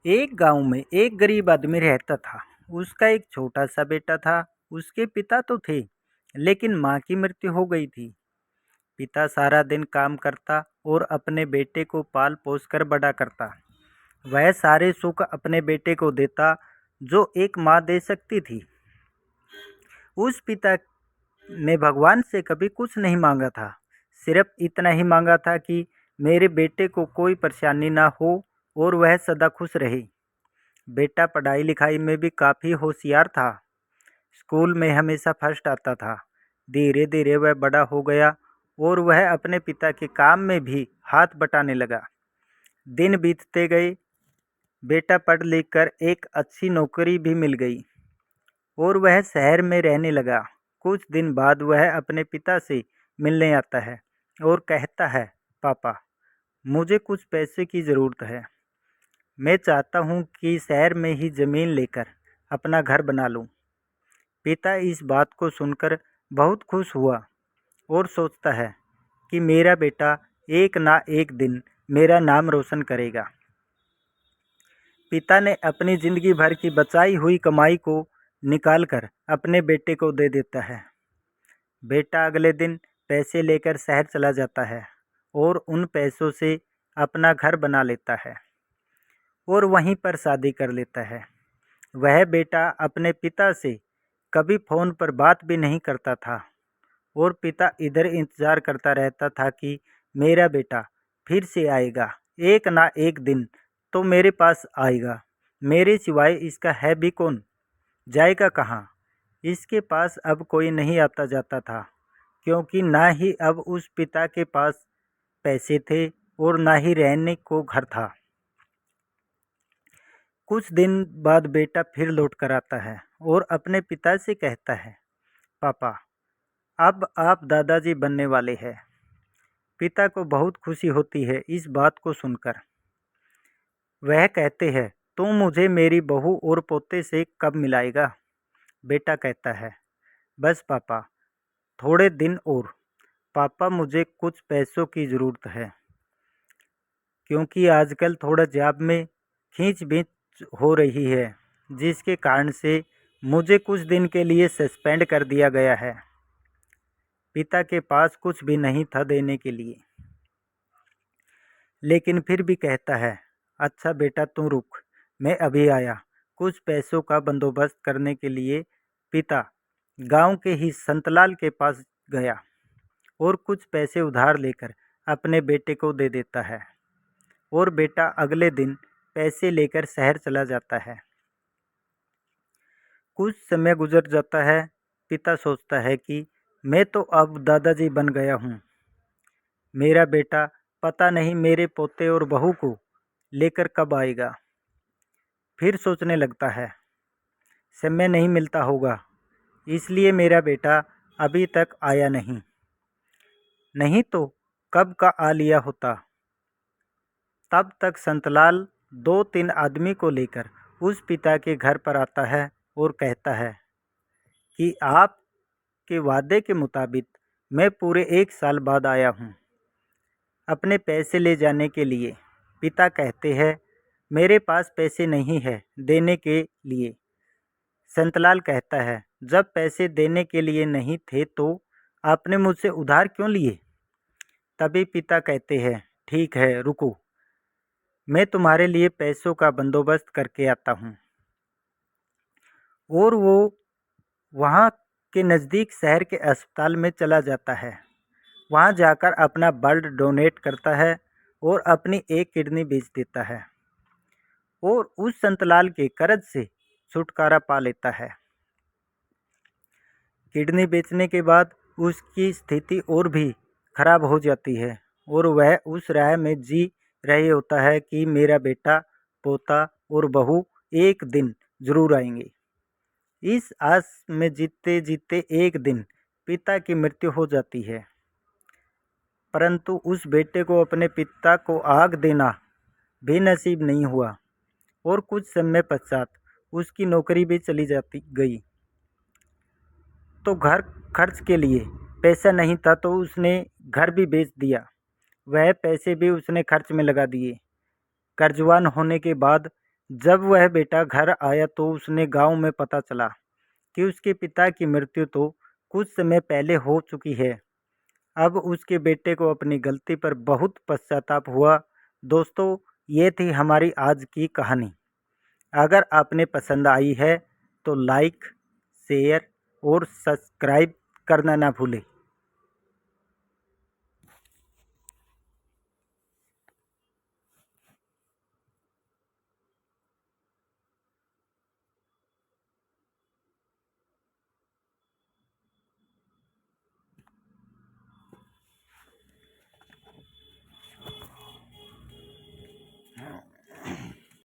एक गांव में एक गरीब आदमी रहता था। उसका एक छोटा सा बेटा था। उसके पिता तो थे, लेकिन माँ की मृत्यु हो गई थी। पिता सारा दिन काम करता और अपने बेटे को पाल पोस कर बड़ा करता। वह सारे सुख अपने बेटे को देता जो एक माँ दे सकती थी। उस पिता ने भगवान से कभी कुछ नहीं मांगा था। सिर्फ इतना ही मांगा था कि मेरे बेटे को कोई परेशानी ना हो और वह सदा खुश रहे। बेटा पढ़ाई लिखाई में भी काफ़ी होशियार था। स्कूल में हमेशा फर्स्ट आता था। धीरे धीरे वह बड़ा हो गया और वह अपने पिता के काम में भी हाथ बटाने लगा। दिन बीतते गए। बेटा पढ़ लिख कर एक अच्छी नौकरी भी मिल गई और वह शहर में रहने लगा। कुछ दिन बाद वह अपने पिता से मिलने आता है और कहता है, पापा, मुझे कुछ पैसे की ज़रूरत है। मैं चाहता हूँ कि शहर में ही ज़मीन लेकर अपना घर बना लूँ। पिता इस बात को सुनकर बहुत खुश हुआ और सोचता है कि मेरा बेटा एक ना एक दिन मेरा नाम रोशन करेगा। पिता ने अपनी ज़िंदगी भर की बचाई हुई कमाई को निकालकर अपने बेटे को दे देता है। बेटा अगले दिन पैसे लेकर शहर चला जाता है और उन पैसों से अपना घर बना लेता है और वहीं पर शादी कर लेता है। वह बेटा अपने पिता से कभी फ़ोन पर बात भी नहीं करता था और पिता इधर इंतज़ार करता रहता था कि मेरा बेटा फिर से आएगा, एक ना एक दिन तो मेरे पास आएगा। मेरे सिवाय इसका है भी कौन, जाएगा कहाँ। इसके पास अब कोई नहीं आता जाता था, क्योंकि ना ही अब उस पिता के पास पैसे थे और ना ही रहने को घर था। कुछ दिन बाद बेटा फिर लौट कर आता है और अपने पिता से कहता है, पापा, अब आप दादाजी बनने वाले हैं। पिता को बहुत खुशी होती है इस बात को सुनकर। वह कहते हैं, तुम मुझे मेरी बहू और पोते से कब मिलाएगा। बेटा कहता है, बस पापा, थोड़े दिन और। पापा, मुझे कुछ पैसों की ज़रूरत है, क्योंकि आजकल थोड़ा जॉब में खींच हो रही है, जिसके कारण से मुझे कुछ दिन के लिए सस्पेंड कर दिया गया है। पिता के पास कुछ भी नहीं था देने के लिए, लेकिन फिर भी कहता है, अच्छा बेटा तू रुक, मैं अभी आया। कुछ पैसों का बंदोबस्त करने के लिए पिता गांव के ही संतलाल के पास गया और कुछ पैसे उधार लेकर अपने बेटे को दे देता है और बेटा अगले दिन पैसे लेकर शहर चला जाता है। कुछ समय गुजर जाता है। पिता सोचता है कि मैं तो अब दादाजी बन गया हूँ। मेरा बेटा पता नहीं मेरे पोते और बहू को लेकर कब आएगा। फिर सोचने लगता है, समय नहीं मिलता होगा, इसलिए मेरा बेटा अभी तक आया नहीं। नहीं तो कब का आ लिया होता। तब तक संतलाल दो तीन आदमी को लेकर उस पिता के घर पर आता है और कहता है कि आपके वादे के मुताबिक मैं पूरे 1 साल बाद आया हूँ अपने पैसे ले जाने के लिए। पिता कहते हैं, मेरे पास पैसे नहीं है देने के लिए। संतलाल कहता है, जब पैसे देने के लिए नहीं थे तो आपने मुझसे उधार क्यों लिए। तभी पिता कहते हैं, ठीक है रुको, मैं तुम्हारे लिए पैसों का बंदोबस्त करके आता हूँ। और वो वहाँ के नज़दीक शहर के अस्पताल में चला जाता है। वहाँ जाकर अपना ब्लड डोनेट करता है और अपनी एक किडनी बेच देता है और उस संतलाल के कर्ज से छुटकारा पा लेता है। किडनी बेचने के बाद उसकी स्थिति और भी खराब हो जाती है और वह उस राह में जी रहे होता है कि मेरा बेटा, पोता और बहू एक दिन ज़रूर आएंगे। इस आस में जीते जीते एक दिन पिता की मृत्यु हो जाती है, परंतु उस बेटे को अपने पिता को आग देना भी नसीब नहीं हुआ और कुछ समय पश्चात उसकी नौकरी भी चली जाती गई। तो घर खर्च के लिए पैसा नहीं था तो उसने घर भी बेच दिया। वह पैसे भी उसने खर्च में लगा दिए। कर्जवान होने के बाद जब वह बेटा घर आया तो उसने गांव में पता चला कि उसके पिता की मृत्यु तो कुछ समय पहले हो चुकी है। अब उसके बेटे को अपनी गलती पर बहुत पश्चाताप हुआ। दोस्तों, ये थी हमारी आज की कहानी। अगर आपने पसंद आई है तो लाइक, शेयर और सब्सक्राइब करना ना भूलें।